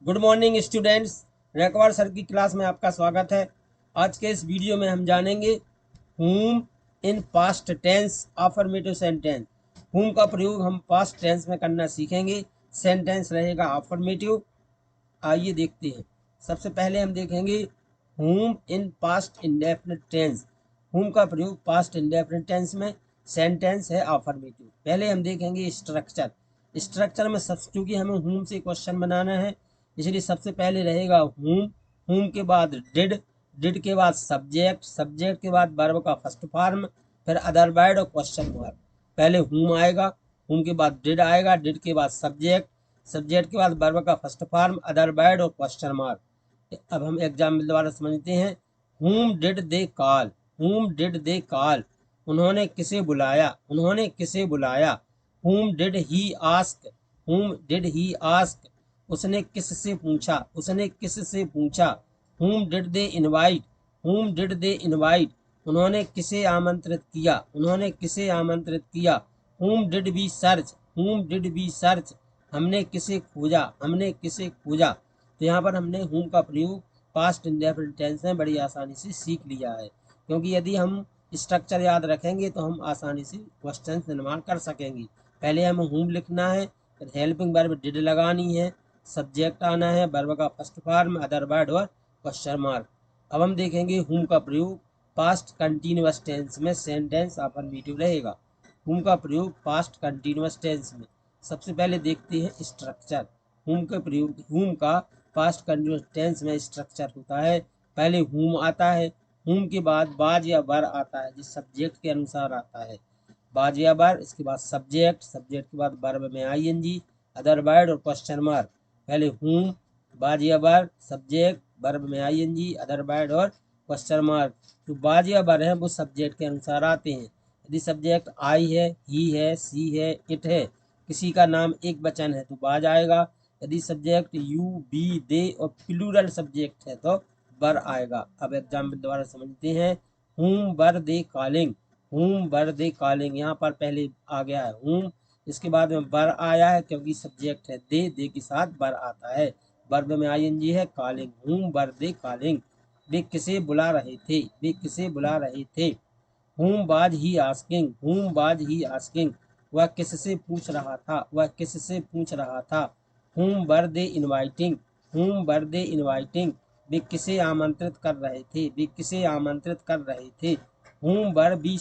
Good morning students. Raikwar sir की class में आपका स्वागत है। आज के इस वीडियो में हम जानेंगे whom in past tense affirmative sentence. whom का प्रयोग हम पास्ट टेंस में करना सीखेंगे। सेंटेंस रहेगा अफर्मेटिव। आइए देखते हैं। सबसे पहले हम देखेंगे whom in past indefinite tense. whom का प्रयोग पास्ट इंडेफिनिट टेंस में, सेंटेंस है अफर्मेटिव। पहले हम देखेंगे स्ट्रक्चर। स्ट्रक्चर में सब चूंकि हमें whom से क्वेश्चन बनाना है, इसलिए सबसे पहले रहेगा whom के बाद डिड के बाद सब्जेक्ट के बाद वर्ब का फर्स्ट फॉर्म, फिर अदर वर्ड और क्वेश्चन मार्क। पहले whom आएगा, whom के बाद डिड आएगा, डिड के बाद सब्जेक्ट के बाद वर्ब का फर्स्ट फॉर्म, अदर वर्ड और क्वेश्चन मार्क। अब हम एग्जाम्पल द्वारा समझते हैं। whom did they call, उन्होंने किसे बुलाया। whom did he ask, उसने किससे पूछा। whom did they invite, उन्होंने किसे आमंत्रित किया। whom did we search, हमने किसे खोजा। तो यहाँ पर हमने whom का प्रयोग पास्ट इंडेफिनिट टेंस में बड़ी आसानी से सीख लिया है, क्योंकि यदि हम स्ट्रक्चर याद रखेंगे तो हम आसानी से क्वेश्चन निर्माण कर सकेंगे। पहले हमें whom लिखना है, फिर हेल्पिंग वर्ब डिड लगानी है, सब्जेक्ट आना है, वर्ब का फर्स्ट फॉर्म, अदर वर्ड और क्वेश्चन मार्क। अब हम देखेंगे whom का प्रयोग पास्ट कंटिन्यूअस टेंस में, सेंटेंस अफर्मेटिव रहेगा। whom का प्रयोग पास्ट कंटिन्यूअस टेंस में। सबसे पहले देखते हैं स्ट्रक्चर। whom का पास्ट कंटिन्यूअस टेंस में स्ट्रक्चर होता है। पहले whom आता है, whom के बाद बाज या वर आता है, जिस सब्जेक्ट के अनुसार आता है। बाज या वर, इसके बाद सब्जेक्ट के बाद वर्ब में आईएनजी, अदर वर्ड और क्वेश्चन मार्क। पहले whom, बाज या वर, सब्जेक्ट, वर्ब में आईएनजी, अदर वर्ड और क्वेश्चन मार्क। जो बाज या वर है वो सब्जेक्ट के अनुसार आते हैं। यदि सब्जेक्ट आई है, ही है, सी है, इट है, किसी का नाम एक वचन है तो बाज आएगा। यदि सब्जेक्ट यू, बी, दे और प्लूरल सब्जेक्ट है तो वर आएगा। अब एग्जाम्पल द्वारा समझते हैं। whom were they calling, यहाँ पर पहले आ गया है whom, इसके बाद में वर आया है क्योंकि सब्जेक्ट है दे के साथ वर आता है, वर्ब में आईएनजी है calling। whom were they calling, वे किसे बुला रहे थे। whom was he asking, वह किससे पूछ रहा था। whom were they inviting, वे किसे आमंत्रित कर रहे थे। whom were we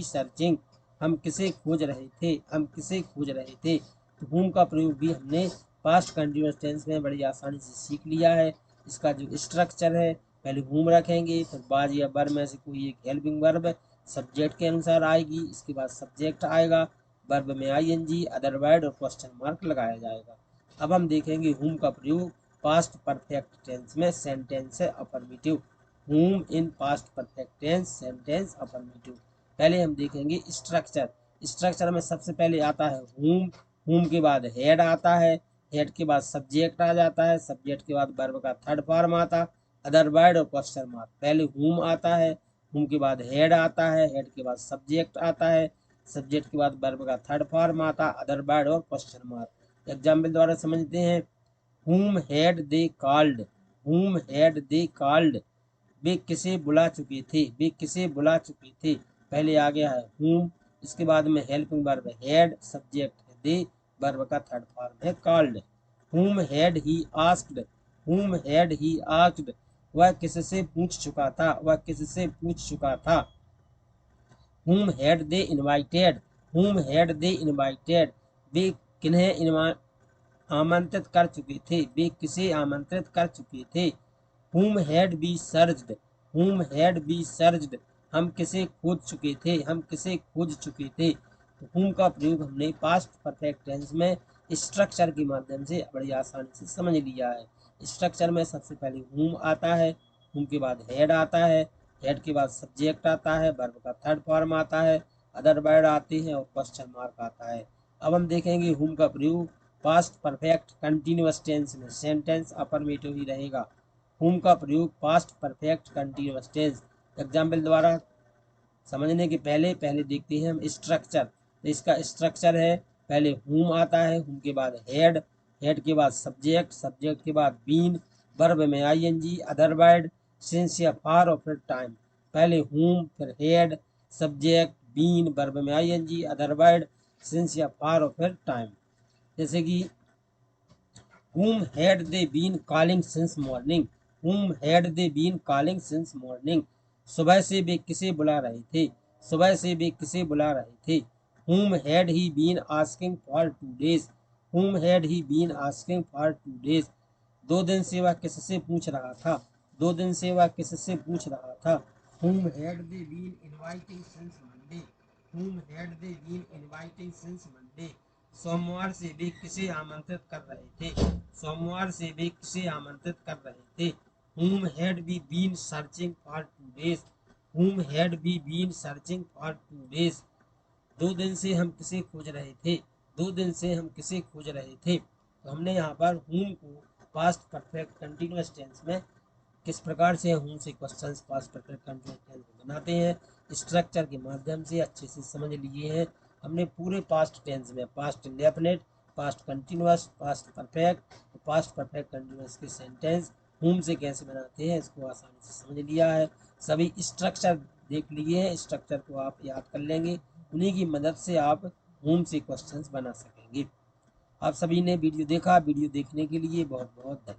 searching, हम किसे खोज रहे थे। तो whom का प्रयोग भी हमने पास्ट कंटिन्यूअस टेंस में बड़ी आसानी से सीख लिया है। इसका जो स्ट्रक्चर है, पहले whom रखेंगे, फिर बाज या वर में से कोई एक हेल्पिंग वर्ब सब्जेक्ट के अनुसार आएगी, इसके बाद सब्जेक्ट आएगा, वर्ब में आईएनजी, अदर वर्ड और क्वेश्चन मार्क लगाया जाएगा। अब हम देखेंगे whom का प्रयोग पास्ट परफेक्ट टेंस में, सेंटेंस है affirmative. whom in past perfect tense, sentence affirmative. पहले हम देखेंगे स्ट्रक्चर में सबसे पहले आता है whom के बाद हेड आता है, हेड के बाद सब्जेक्ट आ जाता है, सब्जेक्ट के बाद वर्ब का थर्ड फॉर्म आता, अदर वर्ड और क्वेश्चन मार्क। पहले whom आता है, whom के बाद हेड आता है, हेड के बाद सब्जेक्ट आता है, सब्जेक्ट के बाद वर्ब का थर्ड फॉर्म आता, अदर वर्ड और क्वेश्चन मार्क। एग्जाम्पल द्वारा समझते हैं। whom had they called, वे किसे बुला चुके थे। पहले आ गया है whom, इसके बाद में हेल्पिंग वर्ब हैड, सब्जेक्ट है दे, वर्ब का थर्ड फॉर्म है called. whom had he asked, वह किससे पूछ चुका था। whom had they invited, वे किन्हें आमंत्रित कर चुके थे। whom had we searched, हम किसे खोज चुके थे। तो whom का प्रयोग हमने पास्ट परफेक्ट टेंस में स्ट्रक्चर के माध्यम से बड़ी आसानी से समझ लिया है। स्ट्रक्चर में सबसे पहले whom आता है, whom के बाद हेड आता है, हेड के बाद सब्जेक्ट आता है, वर्ब का थर्ड फॉर्म आता है, अदर वर्ड आते हैं और क्वेश्चन मार्क आता है। अब हम देखेंगे whom का प्रयोग पास्ट परफेक्ट कंटिन्यूअस टेंस में, सेंटेंस अफर्मेटिव ही रहेगा। whom का प्रयोग past perfect continuous tense. Example द्वारा समझने के पहले देखते हैं हम स्ट्रक्चर। इसका स्ट्रक्चर है, पहले whom आता है, whom के बाद हेड, हेड के बाद सब्जेक्ट, सब्जेक्ट के बाद बीन, वर्ब में आईएनजी, अदर वर्ड, सिंस या फॉर और फिर टाइम। पहले हुम, फिर हेड, सब्जेक्ट, बीन, वर्ब में आईएनजी, अदर वर्ड, सिंस या फॉर और फिर टाइम। जैसे कि whom had they been calling since morning, whom had they been calling since morning। सुबह से वे किसे बुला रहे थे, सुबह से वे किसे बुला रहे थे। whom had he been asking for 2 days, whom had he been asking for 2 days। 2 दिन से वह किससे पूछ रहा था, 2 दिन से वह किससे पूछ रहा था। whom had they been inviting since Monday, whom had they been inviting since Monday। सोमवार से वे किसे आमंत्रित कर रहे थे, सोमवार से वे किसे आमंत्रित कर रहे थे। whom had we been searching for 2 days, whom had we been searching for 2 days। 2 दिन से हम किसे खोज रहे थे, 2 दिन से हम किसे खोज रहे थे। तो हमने यहाँ पर whom को पास्ट परफेक्ट कंटिन्यूअस टेंस में किस प्रकार से हम से questions past perfect continuous tense में बनाते हैं, स्ट्रक्चर के माध्यम से अच्छे से समझ लिए हैं। हमने पूरे पास्ट टेंस में past indefinite, past continuous, past perfect, past perfect continuous के सेंटेंस होम से कैसे बनाते हैं इसको आसानी से समझ लिया है। सभी स्ट्रक्चर देख लिए हैं, स्ट्रक्चर को आप याद कर लेंगे, उन्हीं की मदद से आप होम से क्वेश्चंस बना सकेंगे। आप सभी ने वीडियो देखा, वीडियो देखने के लिए बहुत बहुत धन्यवाद।